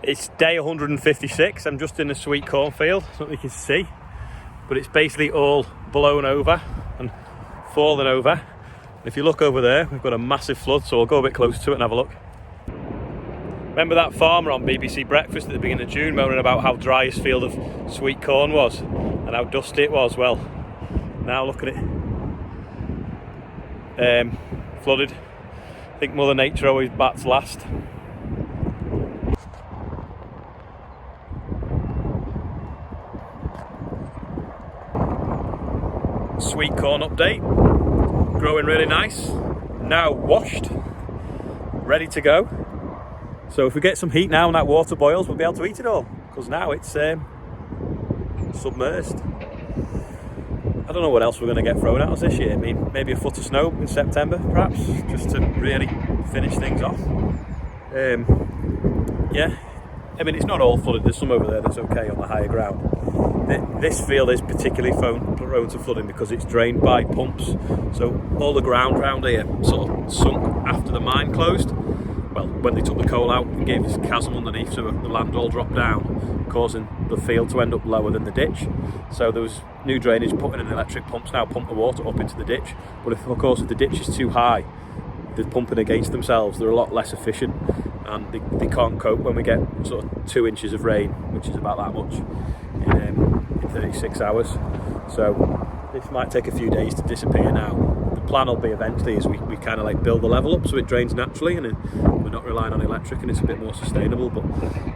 It's day 156. I'm just in a sweet cornfield. I don't think you can see, but it's basically all blown over and fallen over. And if you look over there, we've got a massive flood, so I'll go a bit closer to it and have a look. Remember that farmer on BBC Breakfast at the beginning of June moaning about how dry his field of sweet corn was and how dusty it was? Well, now look at it. Flooded. I think Mother Nature always bats last. Sweet corn update. Growing really nice. Now washed. Ready to go. So if we get some heat now and that water boils, we'll be able to eat it all. Because now it's submerged. I don't know what else we're going to get thrown at us this year. I mean, maybe a foot of snow in September, perhaps, just to really finish things off. Yeah, I mean, it's not all flooded. There's some over there that's okay on the higher ground. This field is particularly prone to flooding because it's drained by pumps. So all the ground around here sort of sunk after the mine closed. Well, when they took the coal out and gave this chasm underneath, so the land all dropped down, causing the field to end up lower than the ditch. So there was new drainage put in, electric pumps now pump the water up into the ditch. But if the ditch is too high, they're pumping against themselves. They're a lot less efficient, and they can't cope when we get sort of 2 inches of rain, which is about that much in 36 hours. So this might take a few days to disappear now. The plan will be eventually is we kind of like build the level up so it drains naturally, and we're not relying on electric, and it's a bit more sustainable. But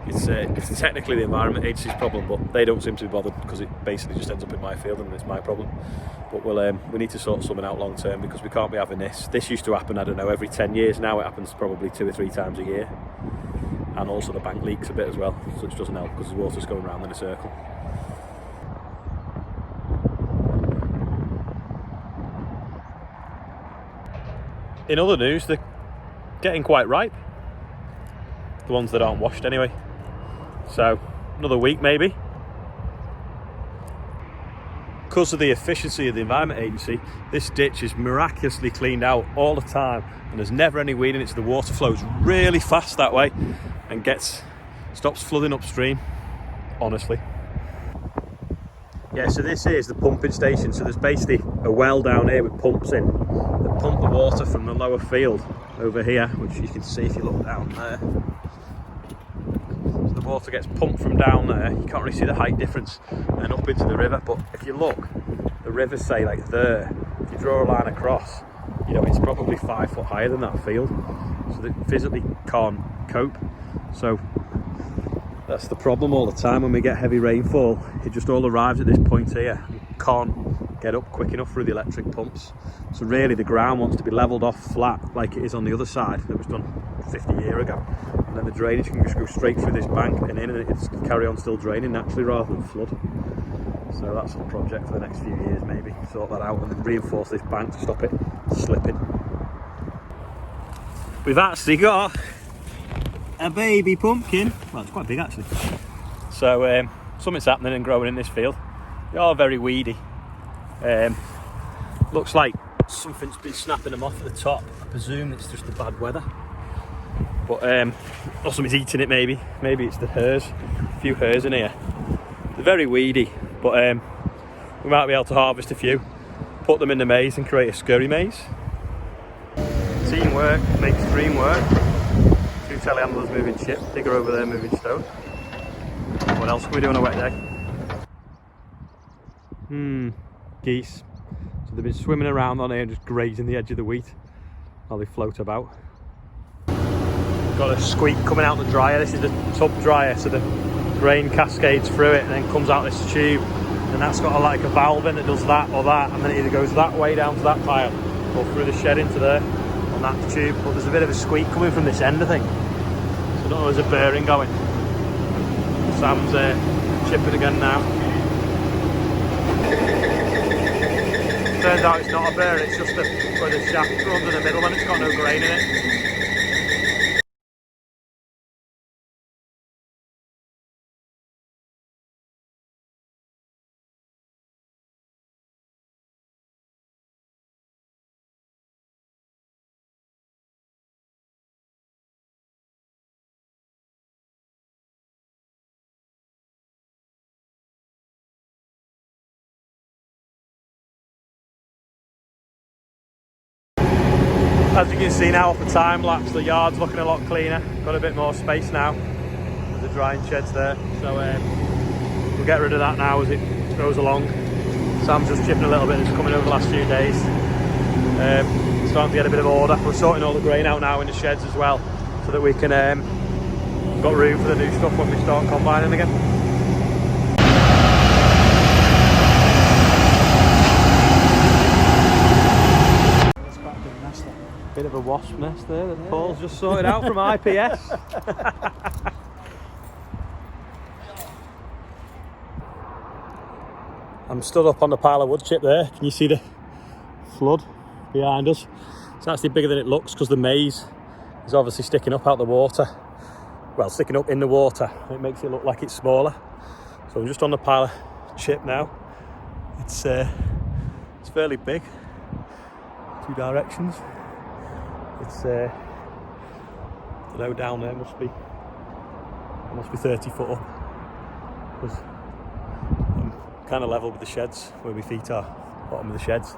it's technically the Environment Agency's problem, but they don't seem to be bothered because it basically just ends up in my field and it's my problem. But we need to sort something out long term, because we can't be having this. This used to happen, I don't know, every 10 years. Now it happens probably 2 or 3 times a year. And also the bank leaks a bit as well, so it doesn't help because the water's going around in a circle. In other news, they're getting quite ripe. The ones that aren't washed anyway. So another week maybe. Because of the efficiency of the Environment Agency, this ditch is miraculously cleaned out all the time, and there's never any weed in it, so the water flows really fast that way and stops flooding upstream, honestly. Yeah, so this is the pumping station. So there's basically a well down here with pumps in that pump the water from the lower field over here, which you can see if you look down there. So the water gets pumped from down there. You can't really see the height difference, and up into the river. But if you look, the river's say like there. If you draw a line across, you know, it's probably 5 foot higher than that field. So they physically can't cope. So that's the problem all the time when we get heavy rainfall. It just all arrives at this point here. You can't get up quick enough through the electric pumps. So really the ground wants to be levelled off flat like it is on the other side that was done 50 years ago. And then the drainage can just go straight through this bank and in, and it's carry on still draining naturally rather than flood. So that's the project for the next few years, maybe. Sort that out and then reinforce this bank to stop it slipping. We've actually got a baby pumpkin. Well, it's quite big actually. So something's happening and growing in this field. They are very weedy. Looks like something's been snapping them off at the top. I presume it's just the bad weather. But or something's eating it maybe. Maybe it's the hares. A few hares in here. They're very weedy, but we might be able to harvest a few, put them in the maize and create a scurry maize. Teamwork makes dream work. 2 telehandlers moving chip, digger over there moving stone. What else can we do on a wet day? Geese. So they've been swimming around on here, just grazing the edge of the wheat while they float about. Got a squeak coming out the dryer. This is the tub dryer, so the rain cascades through it and then comes out this tube, and that's got like a valve in that does that or that, and then it either goes that way down to that pile or through the shed into there on that tube. But there's a bit of a squeak coming from this end, I think. So I don't know, there's a bearing going. Sam's chipping again now. Turns out it's not a bearing, it's just where the shaft runs in the middle and it's got no grain in it. As you can see now off the time lapse, the yard's looking a lot cleaner. Got a bit more space now. There's the drying sheds there. So we'll get rid of that now as it goes along. Sam's just chipping a little bit, it's coming over the last few days. Starting to get a bit of order. We're sorting all the grain out now in the sheds as well, so that we can got room for the new stuff when we start combining again. Bit of a wasp nest there that Paul's just sorted out from IPS. I'm stood up on the pile of wood chip there. Can you see the flood behind us? It's actually bigger than it looks because the maize is obviously sticking up out the water. Well, sticking up in the water. It makes it look like it's smaller. So I'm just on the pile of chip now. It's fairly big. 2 directions. It's I don't know, down there must be 30 foot up. Because I'm kind of level with the sheds where my feet are, bottom of the sheds.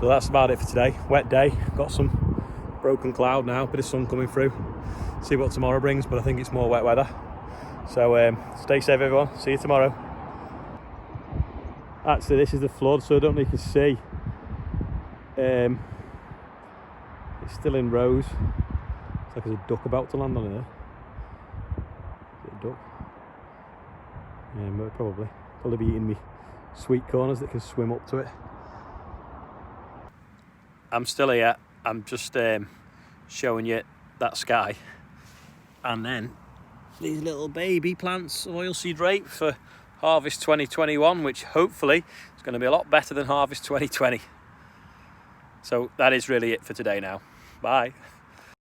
So that's about it for today. Wet day, got some broken cloud now, bit of sun coming through. See what tomorrow brings, but I think it's more wet weather. So stay safe everyone, see you tomorrow. Actually this is the flood, so I don't know if you can see. It's still in rows. It's like there's a duck about to land on it there. Is it a duck? Yeah, probably be eating me sweet corners that can swim up to it. I'm still here. I'm just showing you that sky, and then these little baby plants of oilseed rape for harvest 2021, which hopefully is going to be a lot better than harvest 2020. So that is really it for today now. Bye.